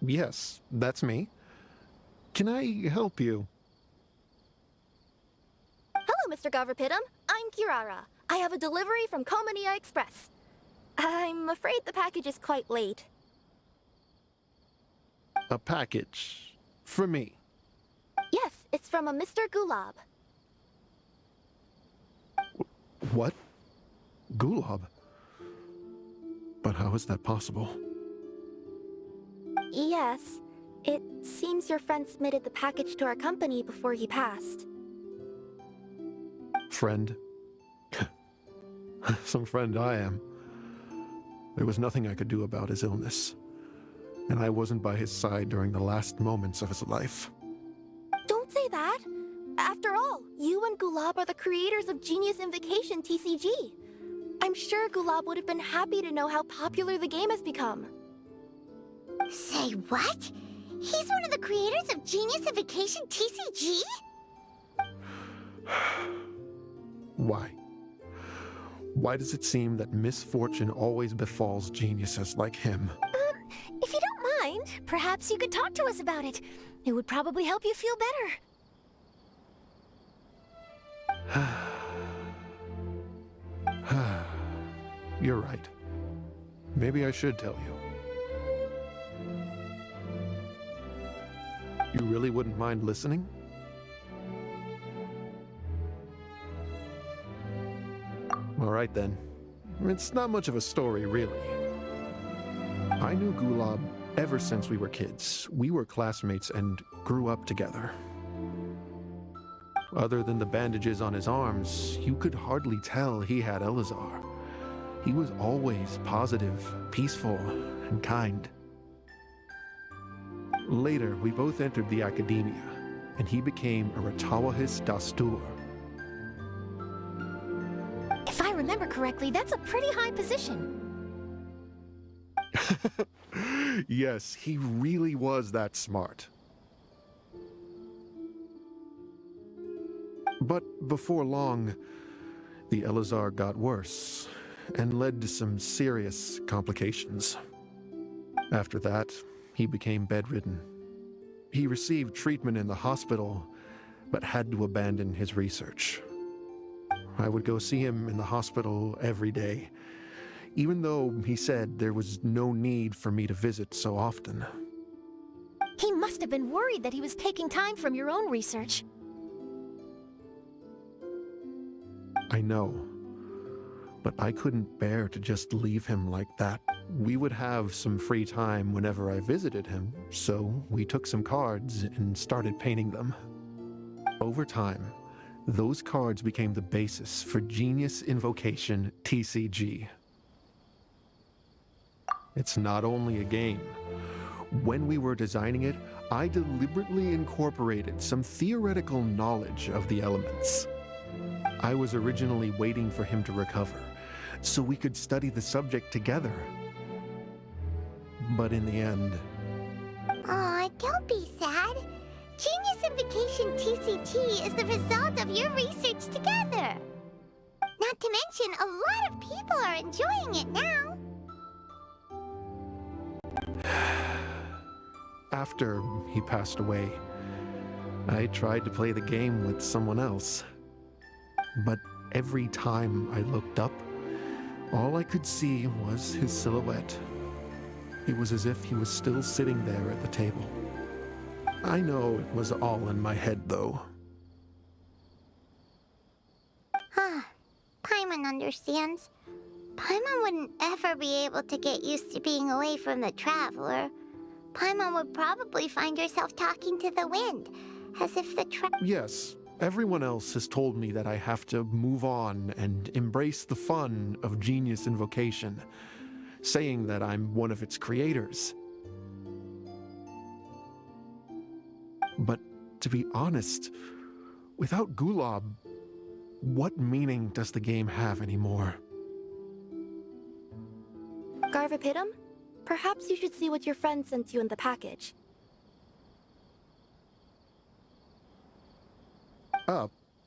Yes, that's me. Can I help you? Hello, Mr. Garverpitum. I'm Kirara. I have a delivery from Komania Express. I'm afraid the package is quite late. A package. For me. Yes, it's from a Mr. Gulab. What? Gulab? But how is that possible? Yes, it seems your friend submitted the package to our company before he passed. Friend? Some friend I am. There was nothing I could do about his illness, and I wasn't by his side during the last moments of his life. Don't say that. After all, you and Gulab are the creators of Genius Invocation TCG. I'm sure Gulab would have been happy to know how popular the game has become. Say what? He's one of the creators of Genius Invocation TCG? Why? Why does it seem that misfortune always befalls geniuses like him? If you don't mind, perhaps you could talk to us about it. It would probably help you feel better. You're right. Maybe I should tell you. You really wouldn't mind listening? All right then. It's not much of a story, really. I knew Gulab ever since we were kids. We were classmates and grew up together. Other than the bandages on his arms, you could hardly tell he had Elazar. He was always positive, peaceful, and kind. Later, we both entered the academia, and he became a Ratawahis Dastur. If I remember correctly, that's a pretty high position. Yes, he really was that smart. But before long, the Elazar got worse and led to some serious complications. After that, he became bedridden. He received treatment in the hospital, but had to abandon his research. I would go see him in the hospital every day, even though he said there was no need for me to visit so often. He must have been worried that he was taking time from your own research. I know, but I couldn't bear to just leave him like that. We would have some free time whenever I visited him, so we took some cards and started painting them. Over time, those cards became the basis for Genius Invocation TCG. It's not only a game. When we were designing it, I deliberately incorporated some theoretical knowledge of the elements. I was originally waiting for him to recover, so we could study the subject together. But in the end... Aw, don't be sad. Genius Invocation TCG is the result of your research together. Not to mention, a lot of people are enjoying it now. After he passed away, I tried to play the game with someone else. But every time I looked up, all I could see was his silhouette. It was as if he was still sitting there at the table. I know it was all in my head, though. Paimon understands. Paimon wouldn't ever be able to get used to being away from the Traveler. Paimon would probably find herself talking to the wind, as if the Yes, everyone else has told me that I have to move on and embrace the fun of Genius Invocation, saying that I'm one of its creators. But to be honest, without Gulab, what meaning does the game have anymore? Garverpitum, perhaps you should see what your friend sent you in the package.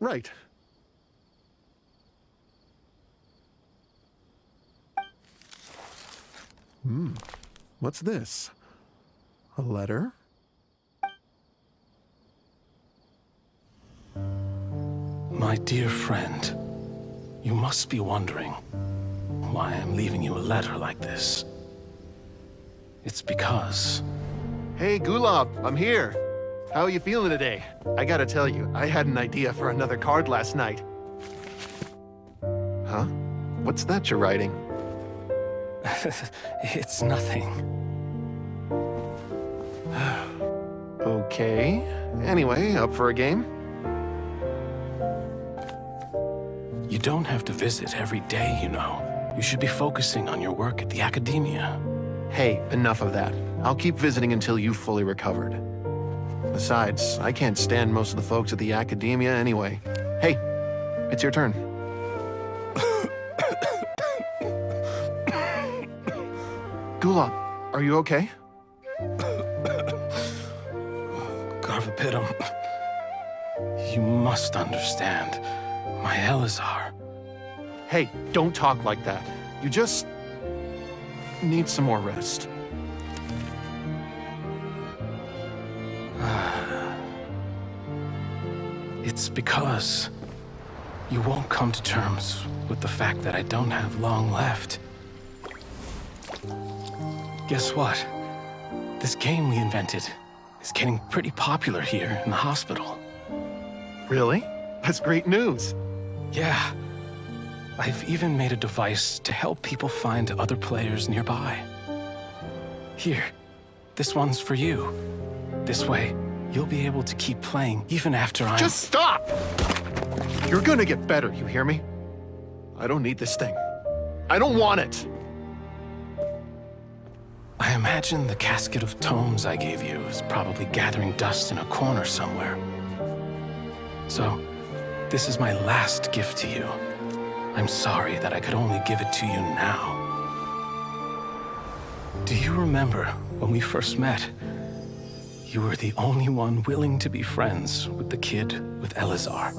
Right. What's this? A letter? My dear friend, you must be wondering why I'm leaving you a letter like this. It's because... Hey, Gulab, I'm here. How are you feeling today? I gotta tell you, I had an idea for another card last night. Huh? What's that you're writing? It's nothing. Okay. Anyway, up for a game? You don't have to visit every day, you know. You should be focusing on your work at the academia. Hey, enough of that. I'll keep visiting until you've fully recovered. Besides, I can't stand most of the folks at the academia anyway. Hey, it's your turn. Gulab, are you okay? Garvapitum, you must understand. My Elazar. Hey, don't talk like that. You just need some more rest. It's because you won't come to terms with the fact that I don't have long left. Guess what? This game we invented is getting pretty popular here in the hospital. Really? That's great news. Yeah. I've even made a device to help people find other players nearby. Here, this one's for you. This way, you'll be able to keep playing even after I'm... Just stop! You're gonna get better, you hear me? I don't need this thing. I don't want it! I imagine the casket of tomes I gave you is probably gathering dust in a corner somewhere. So, this is my last gift to you. I'm sorry that I could only give it to you now. Do you remember when we first met? You were the only one willing to be friends with the kid with Elazar.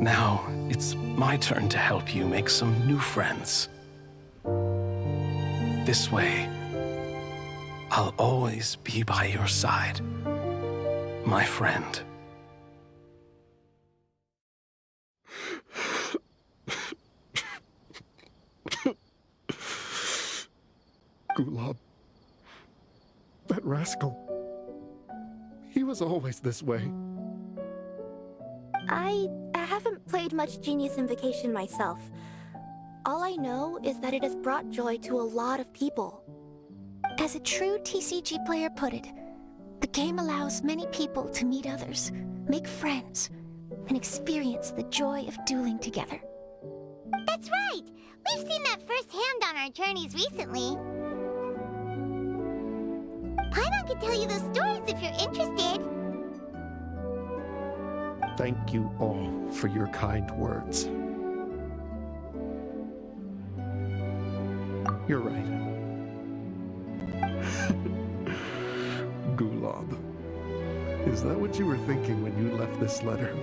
Now, it's my turn to help you make some new friends. This way, I'll always be by your side, my friend. Gulab. That rascal. He was always this way. I haven't played much Genius Invocation myself. All I know is that it has brought joy to a lot of people. As a true TCG player put it, the game allows many people to meet others, make friends, and experience the joy of dueling together. That's right! We've seen that firsthand on our journeys recently. Paimon can tell you those stories if you're interested. Thank you all for your kind words. You're right. Gulab. Is that what you were thinking when you left this letter?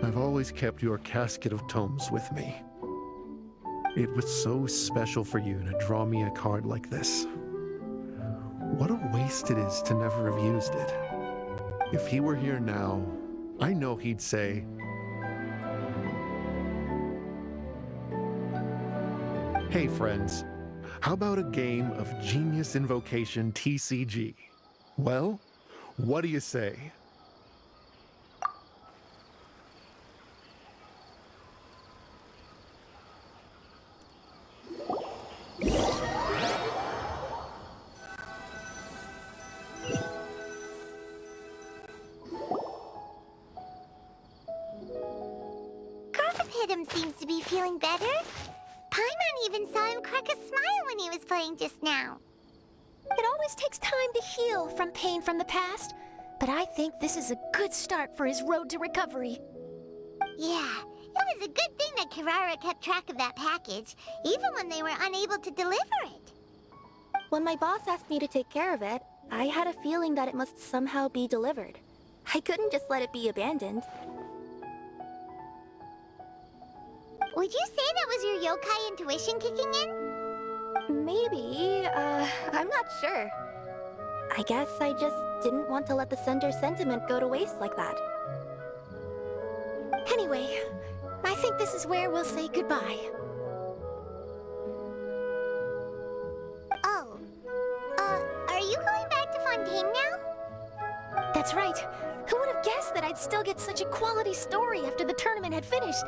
I've always kept your casket of tomes with me. It was so special for you to draw me a card like this. What a waste it is to never have used it. If he were here now, I know he'd say, "Hey friends, how about a game of Genius Invocation TCG? Well, what do you say?" Garvapitum seems to be feeling better. Paimon even saw him crack a smile when he was playing just now. It always takes time to heal from pain from the past, but I think this is a good start for his road to recovery. Yeah, it was a good thing that Kirara kept track of that package, even when they were unable to deliver it. When my boss asked me to take care of it, I had a feeling that it must somehow be delivered. I couldn't just let it be abandoned. Would you say that was your yokai intuition kicking in? Maybe, I I'm not sure. I guess I just didn't want to let the center's sentiment go to waste like that. Anyway, I think this is where we'll say goodbye. Oh, are you going back to Fontaine now? That's right. Who would have guessed that I'd still get such a quality story after the tournament had finished?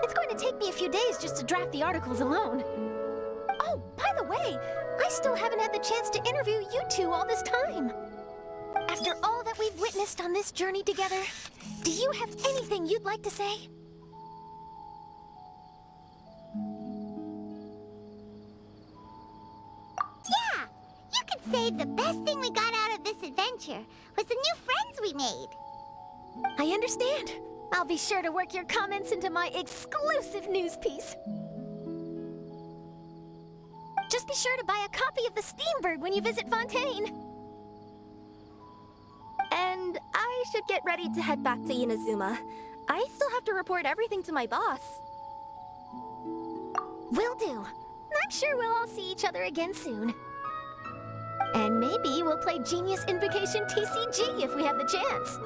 It's going to take me a few days just to draft the articles alone. Oh, by the way, I still haven't had the chance to interview you two all this time. After all that we've witnessed on this journey together, do you have anything you'd like to say? Yeah! You could say the best thing we got out of this adventure was the new friends we made. I understand. I'll be sure to work your comments into my exclusive news piece. Just be sure to buy a copy of the Steambird when you visit Fontaine. And I should get ready to head back to Inazuma. I still have to report everything to my boss. Will do. I'm sure we'll all see each other again soon. And maybe we'll play Genius Invocation TCG if we have the chance.